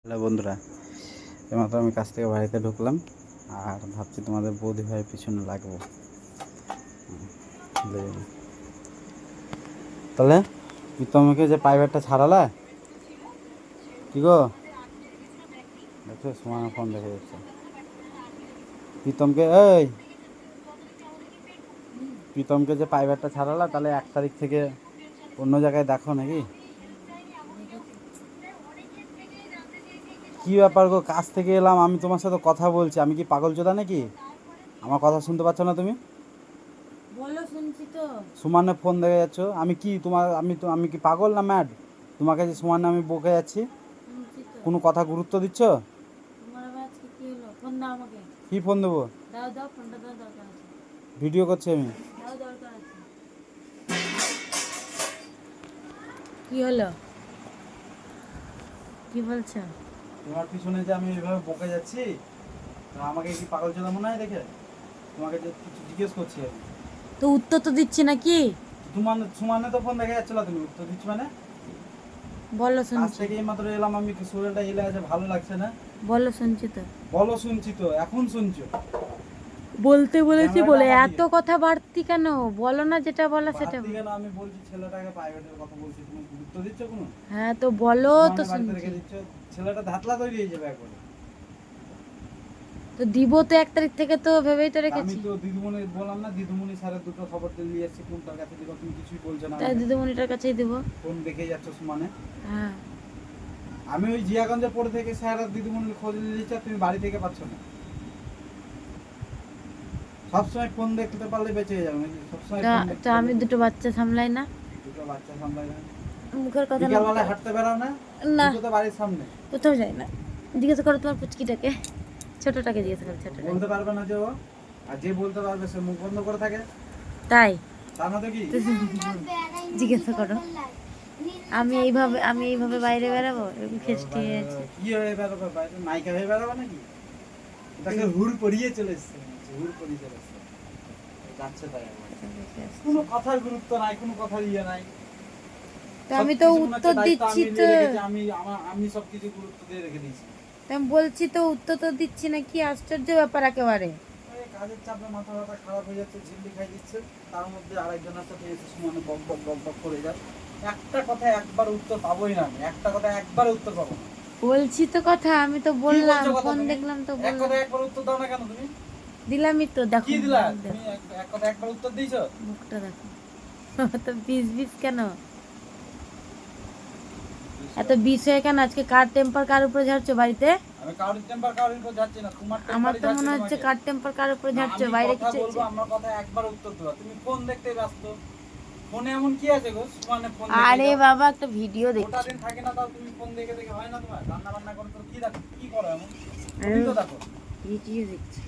Hello বন্ধুরা, এইমাত্র আমি কাছ থেকে বাড়িতে ঢুকলাম আর ভাবছি তোমাদের বৌদি ভাইয়ের পিছনে লাগবো। তাহলে প্রীতমকে যে প্রাইভেটটা ছাড়ালা কি গো? দেখছো সমান ফোন দেখে যাচ্ছে প্রীতমকে। এই প্রীতমকে যে প্রাইভেটটা ছাড়ালা, তাহলে 1 তারিখ থেকে অন্য জায়গায় দেখো নাকি? কি ব্যাপার গো? কাছ থেকে এলাম, আমি তোমার সাথে কথা বলছি। আমি কি পাগল চোদা নাকি? আমার কথা শুনতে পাচ্ছ না তুমি? বলো, শুনছি তো। সুমানে ফোন দেখে যাচ্ছ। আমি কি তোমার আমি কি পাগল না ম্যাড? তোমাকে যে সুমানে আমি বকে যাচ্ছি, শুনছি তো। কোনো কথা গুরুত্ব দিচ্ছ? তোমার আবার আজকে কি হলো? ফোন দাও আমাকে। কি ফোন দেবো? দাও দাও, ফোনটা দাও, দরকার আছে। ভিডিও করছি আমি। দাও, দরকার আছে। কি হলো? কি বলছো? তোমার পিছনে যে আমি এইভাবে বকে যাচ্ছি, তা আমাকে কি পাগল চোদা মনে হয় দেখে? তোমাকে যে কিছু জিজ্ঞেস করছি আমি। তো উত্তর তো দিচ্ছি নাকি? সুমানে তো ফোন দেখে যাচ্ছিল, তুমি উত্তর দিচ্ছ মানে? বলো, কাছ শুনছি। থেকে এইমাত্র এলাম আমি, শরীরটা হিলে আছে, ভালো লাগছে না। বলো, শুনছি তো। বলো শুনছি তো, এখন শুনছো? বলতে বলেছি ক্যামেরাটা বলে আমার এত দিকে। কথা বাড়তি কেন? বলো না, যেটা বলা সেটা বাড়তি বলো। কেন? আমি বলছি ছেলেটাকে প্রাইভেটের কথা বলছি, তুমি গুরুত্ব দিচ্ছ কোনো? হ্যাঁ তো বলো, তো সুমানের বাড়িতে শুনছি। রেখে দিচ্ছ, ছেলেটা ধাতলা তৈরি হয়ে যাবে একবারে। তো দিব তো 1 তারিখ থেকে, তো ভেবেই তো তা আমি রেখেছি। তো দিদিমণি বললাম না, দিদিমণি স্যারের দুটো খবর নিয়ে এসেছি, কোনটার কাছে দিবা তুমি কিছুই বলছো না তাই আমাকে। দিদিমণিটার কাছেই দিব। ফোন দেখে যাচ্ছ সুমানে। হ্যাঁ। আমি ওই জিয়াগঞ্জে পড়ে থেকে স্যার আর দিদিমণির খোঁজ নিয়ে দিচ্ছি, আর তুমি বাড়ি থেকে পাচ্ছ না। সবসময় ফোন দেখতে পারলে বেঁচে যাবে নাকি? সবসময় ফোন দেখতে তো আমি পারলে দুটো বাচ্চা সামলাই না? দুটো বাচ্চা সামলাই না? মুখের কথা না। বিকালবেলায় হাঁটতে বেরাও না? না, দুটো তো বাড়ির সামনে। কোথাও যাই না। জিজ্ঞাসা করো তোমার পুচকিটাকে, ছোটটাকে জিজ্ঞাসা করো, ছোটটাকে। বলতে পারবে না যে ও, আর যে বলতে পারবে সে মুখ বন্ধ করে থাকে। তাই তা না তো কি? জিজ্ঞাসা করো। আমি এইভাবে বাইরে বেরাবো? এরকম খেসটি আছে। কি হয়ে বেরোবে বাইরে? নায়িকা হয়ে বেরোবে নাকি? তাকে হুড় পরিয়ে চলে এসছে, হুড় পরিয়ে চলে এসছে, যাচ্ছে তাই আমার। কোনো কথার গুরুত্ব নাই, কোনো কথার ইয়ে নাই। তো আমি তো উত্তর দিচ্ছি তো। আমি সবকিছু গুরুত্ব দিয়ে রেখে দিয়েছি। তো আমি বলছি তো, উত্তর তো দিচ্ছি না, কি আশ্চর্য ব্যাপার একেবারে। এই কাজের চাপে মাথা ব্যথা খারাপ হয়ে যাচ্ছে, ঝিল্লি খাই দিচ্ছে, তার মধ্যে আরেকজনের সাথে এসে সমানে বক বক বক বক করে যায়। একটা কথা একবার উত্তর পাবোই না আমি, একটা কথা একবার উত্তর পাবো না। বলছি তো কথা, আমি তো কি বললাম, বলছো কথা ফোন তুমি? দেখলাম তো এক বললাম। কথা একবার উত্তর দাও না কেন তুমি? দিলামই তো, দেখো কি দিলা মুখ তুমি? দেখো। এক কথা একবার উত্তর দিয়েছো? মুখটা দেখো। তো বিষ বিষ কেন? এত বিষ হয়ে কেন? আজকে কার টেম্পার কার উপরে ঝাড়ছো বাড়িতে? আমি কারোর টেম্পার কারোর উপর যাচ্ছি না, তোমার আমার টেম্পারই তো যাচ্ছে মনে হচ্ছে তোমাকে। কার টেম্পার কার উপরে না, ঝাড়ছো, আমি বাইরে কথা কিছু বলবো, হয়েছে? আমার কথা একবার উত্তর দেবা। তুমি ফোন দেখতে ব্যস্ত, ফোনে এমন কি আছে গো? সুমানে ফোন দেখে আরে যাও। বাবা, একটা ভিডিও গোটা দেখছি। দিন থাকে না, তাও তুমি ফোন দেখে দেখে হয় না তোমার? রান্না বান্না করো তো কি দেখো, কি করো এমন? তুমি তো দেখো। ভিডিও দেখছি।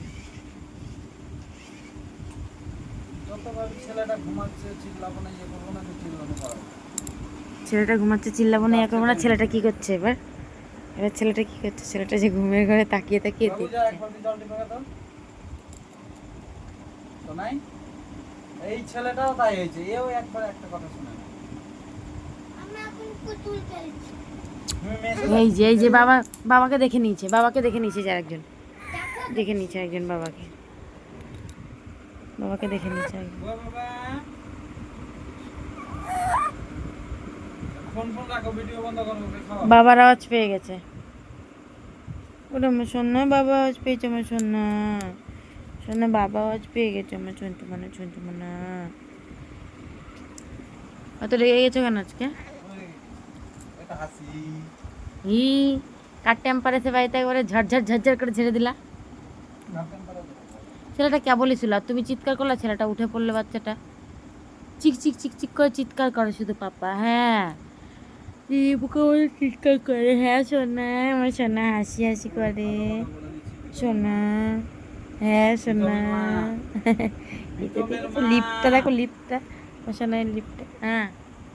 যতভাবে ছেলেটা ঘুমাচ্ছে, চিল্লাবো না, ইয়ে করবো না, তো চিল্লানো করাবো। ছেলেটা ঘুমাচ্ছে, চিল্লাবো না, ইয়ে করবো না। ছেলেটা কি করছে এবার? এবার ছেলেটা কি করছে? ছেলেটা যে ঘুমের ঘরে তাকিয়ে তাকিয়ে বাবু যা, দেখছে। এক বালতি জল টিপে দাও তো। নাই, এই ছেলেটাও তাই হয়েছে, এও একবার একটা কথা শুনে না। এই যে বাবা, বাবাকে দেখে নিয়েছে, বাবাকে দেখে নিয়েছে যে আরেকজন, দেখে নিয়েছে একজন বাবাকে, বাবাকে দেখে নিয়েছে একজন। ও বাবা, ফোন ফোন রাখো, ভিডিও বন্ধ করো, ওকে খাওয়া। বাবার আওয়াজ পেয়ে গেছে। ওটা আমার শোনা, বাবা আওয়াজ পেয়েছে আমার শোনা, শোনা বাবা আওয়াজ পেয়ে গেছে আমার শুনতে মনে, শুনতে মনে। অত রেগে গেছো কেন আজকে? ওই, এটা হাসি। ই, কার টেম্পার এসে বাড়িতে একবারে ঝরঝর ঝরঝর করে ছেড়ে দিলা। ছেলেটা কেবলই ছিল, আর তুমি চিৎকার করলে, ছেলেটা উঠে পড়লে, বাচ্চাটা চিক চিক চিক চিক করে চিৎকার করে শুধু পাপা। হ্যাঁ, বুকে বলে চিৎকার করে। হ্যাঁ সোনা, আমার সোনা হাসি হাসি করে। সোনা, হ্যাঁ সোনা। লিপটা দেখো, লিপটা, আমার সোনার লিপটা। হ্যাঁ,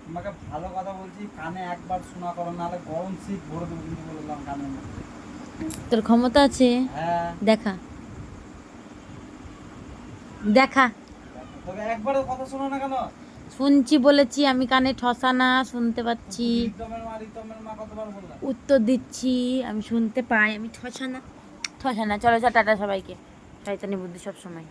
তোমাকে ভালো কথা বলছি, কানে একবার শোনা করো, নাহলে গরম শীত ভরে দেবো কিন্তু বললাম কানের মধ্যে। তোর ক্ষমতা আছে, হ্যাঁ, দেখা দেখা। তবে একবারও কথা শোনো না কেন? শুনছি বলেছি, আমি কানে ঠসা না, শুনতে পাচ্ছি, রিতমের মা কতবার বললাম। উত্তর দিচ্ছি, আমি শুনতে পাই, আমি ঠসা না। চলো টাটা সবাইকে, শয়তানি বুদ্ধি সব সময়।